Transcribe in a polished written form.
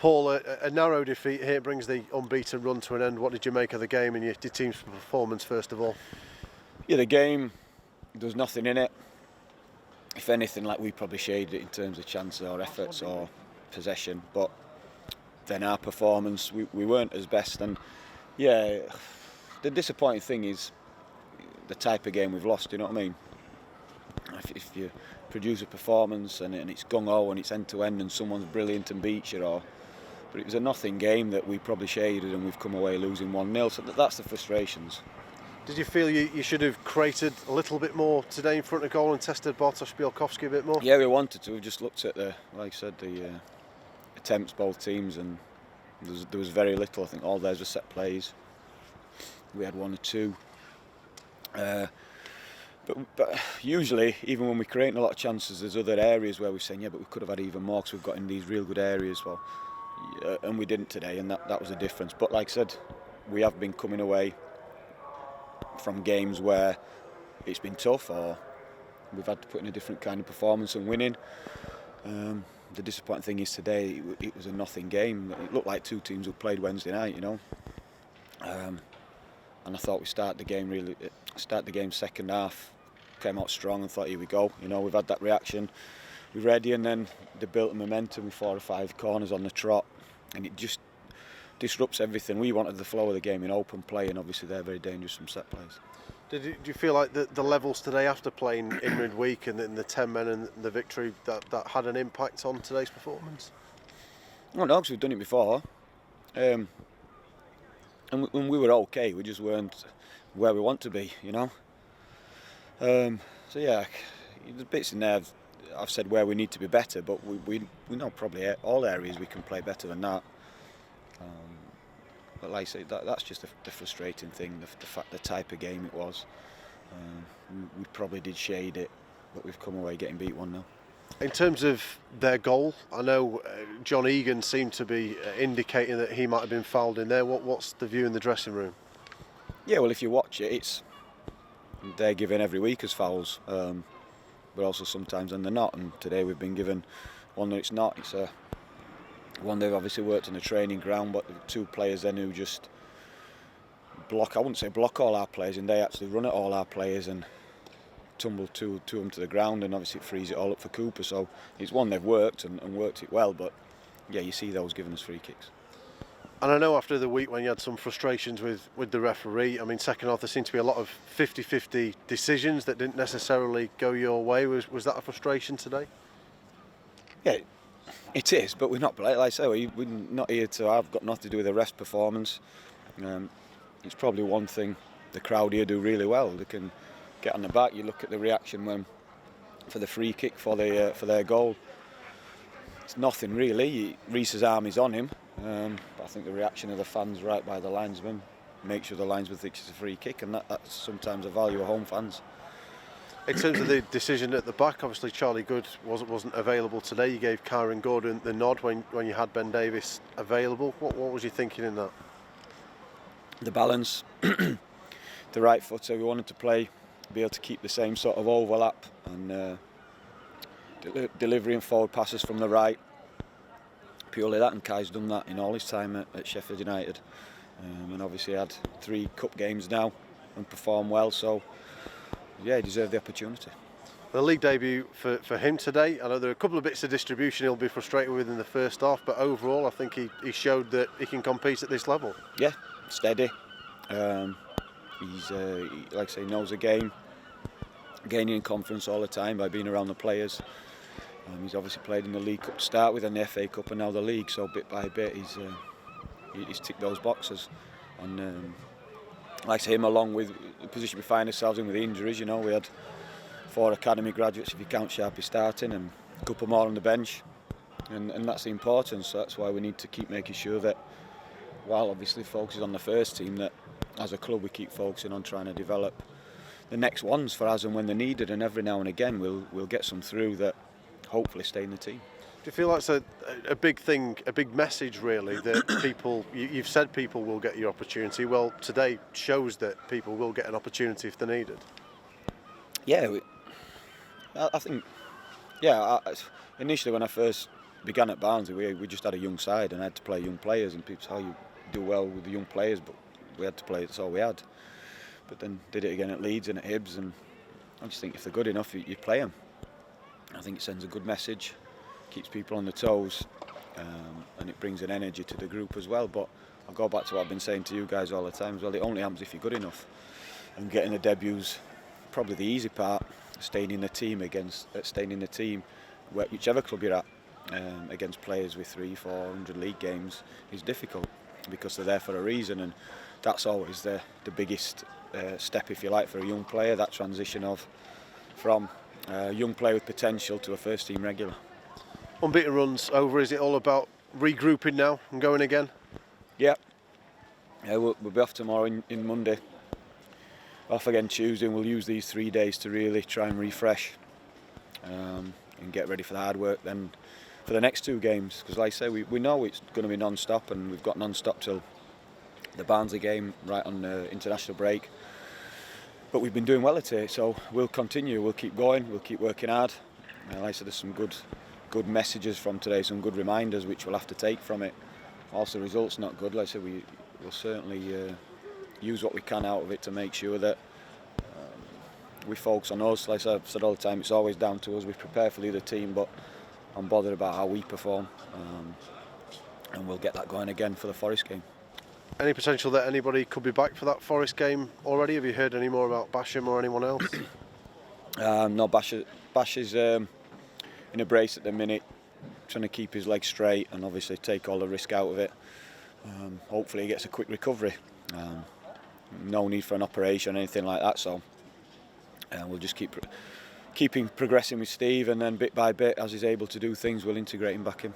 Paul, a narrow defeat here brings the unbeaten run to an end. What did you make of the game and your team's performance, first of all? Yeah, the game, there was nothing in it. If anything, like, we probably shaded it in terms of chances or efforts or possession, but then our performance, we weren't as best. And yeah, the disappointing thing is the type of game we've lost, you know what I mean? If you produce a performance and it's gung-ho and it's end-to-end and someone's brilliant and beats you, but it was a nothing game that we probably shaded and we've come away losing 1-0, so that's the frustrations. Did you feel you should have created a little bit more today in front of goal and tested Bartosz Białkowski a bit more? Yeah, we wanted to. We just looked at like I said, the attempts both teams, and there was very little. I think all theirs were set plays. We had 1 or 2. But usually, even when we're creating a lot of chances, there's other areas where we're saying, yeah, but we could have had even more because we've got in these real good areas. Well, and we didn't today, and that was the difference. But like I said, we have been coming away from games where it's been tough, or we've had to put in a different kind of performance and winning. The disappointing thing is today it was a nothing game. It looked like 2 teams who played Wednesday night, you know. And I thought we start the game second half, came out strong and thought, here we go. You know, we've had that reaction, we're ready, and then they built a momentum with 4 or 5 corners on the trot, and it just disrupts everything. We wanted the flow of the game in open play, and obviously they're very dangerous from set plays. Do you feel like the levels today after playing in midweek and the 10 men and the victory that had an impact on today's performance? Well, no, because we've done it before, and we were okay. We just weren't where we want to be, you know. So yeah, there's bits in there I've said where we need to be better, but we know probably all areas we can play better than that. But like I say, that's just the frustrating thing, the type of game it was. We probably did shade it, but we've come away getting beat 1-0. In terms of their goal, I know John Egan seemed to be indicating that he might have been fouled in there. What's the view in the dressing room? Yeah, well, if you watch it, they're given every week as fouls, but also sometimes when they're not. And today we've been given one that it's not. It's one they've obviously worked on the training ground, but 2 players then who just block, I wouldn't say block all our players, and they actually run at all our players and tumble two of them to the ground, and obviously it frees it all up for Cooper. So it's one they've worked and worked it well, but yeah, you see those giving us free kicks. And I know after the week when you had some frustrations with the referee, I mean, second half there seemed to be a lot of 50-50 decisions that didn't necessarily go your way. Was that a frustration today? Yeah, it is, but we're not, like I say, we're not here to, I've got nothing to do with the rest performance. It's probably one thing the crowd here do really well. They can get on the back. You look at the reaction for the free kick for their goal. It's nothing really. Reese's arm is on him, but I think the reaction of the fans right by the linesman makes sure the linesman thinks it's a free kick, and that's sometimes a value of home fans. In terms of the decision at the back, obviously Charlie Good wasn't available today. You gave Kieran Gordon the nod when you had Ben Davies available. What was you thinking in that? The balance, the right footer. We wanted to be able to keep the same sort of overlap and delivering forward passes from the right. Purely that, and Kai's done that in all his time at Sheffield United, and obviously had 3 cup games now and performed well. So yeah, he deserved the opportunity. The league debut for him today. I know there are a couple of bits of distribution he'll be frustrated with in the first half, but overall I think he showed that he can compete at this level. Yeah, steady. He's like I say, knows the game, gaining in confidence all the time by being around the players. He's obviously played in the League Cup to start with, and the FA Cup, and now the League. So bit by bit, he's ticked those boxes. And like I say, him along with the position we find ourselves in with the injuries. You know, we had 4 academy graduates, if you count Sharpie, starting, and a couple more on the bench, and that's the importance. So that's why we need to keep making sure that, while obviously focusing on the first team, that as a club we keep focusing on trying to develop the next ones for us and when they're needed, and every now and again we'll get some through that hopefully stay in the team. Do you feel like it's a big thing, a big message really, that people, you've said people will get your opportunity, well today shows that people will get an opportunity if they're needed? Yeah, I think, initially when I first began at Barnsley, we just had a young side and I had to play young players, and people say, "Oh, you do well with the young players," but we had to play, that's all we had. But then did it again at Leeds and at Hibs, and I just think if they're good enough, you play them. I think it sends a good message, keeps people on their toes, and it brings an energy to the group as well. But I'll go back to what I've been saying to you guys all the time as well. It only happens if you're good enough, and getting the debuts, probably the easy part. Staying in the team, whichever club you're at, against players with 300-400 league games is difficult, because they're there for a reason, and that's always the biggest step, if you like, for a young player. That transition from a young player with potential to a first team regular. Unbeaten runs over. Is it all about regrouping now and going again? Yeah, we'll be off tomorrow in Monday. Off again Tuesday, and we'll use these 3 days to really try and refresh and get ready for the hard work then for the next 2 games. Because like I say, we know it's going to be non-stop, and we've got non-stop till the Barnsley game right on international break. But we've been doing well at it, so we'll continue, we'll keep going, we'll keep working hard. Like I said, there's some good messages from today, some good reminders which we'll have to take from it. Also, results not good, like I said, we'll certainly use what we can out of it to make sure that we focus on us. Like I've said all the time, it's always down to us. We prepare for the other team, but I'm bothered about how we perform, and we'll get that going again for the Forest game. Any potential that anybody could be back for that Forest game already? Have you heard any more about Basham or anyone else? No, Bash is in a brace at the minute, trying to keep his legs straight and obviously take all the risk out of it. Hopefully he gets a quick recovery. No need for an operation or anything like that, so we'll just keep progressing with Steve, and then bit by bit, as he's able to do things, we'll integrate him back in.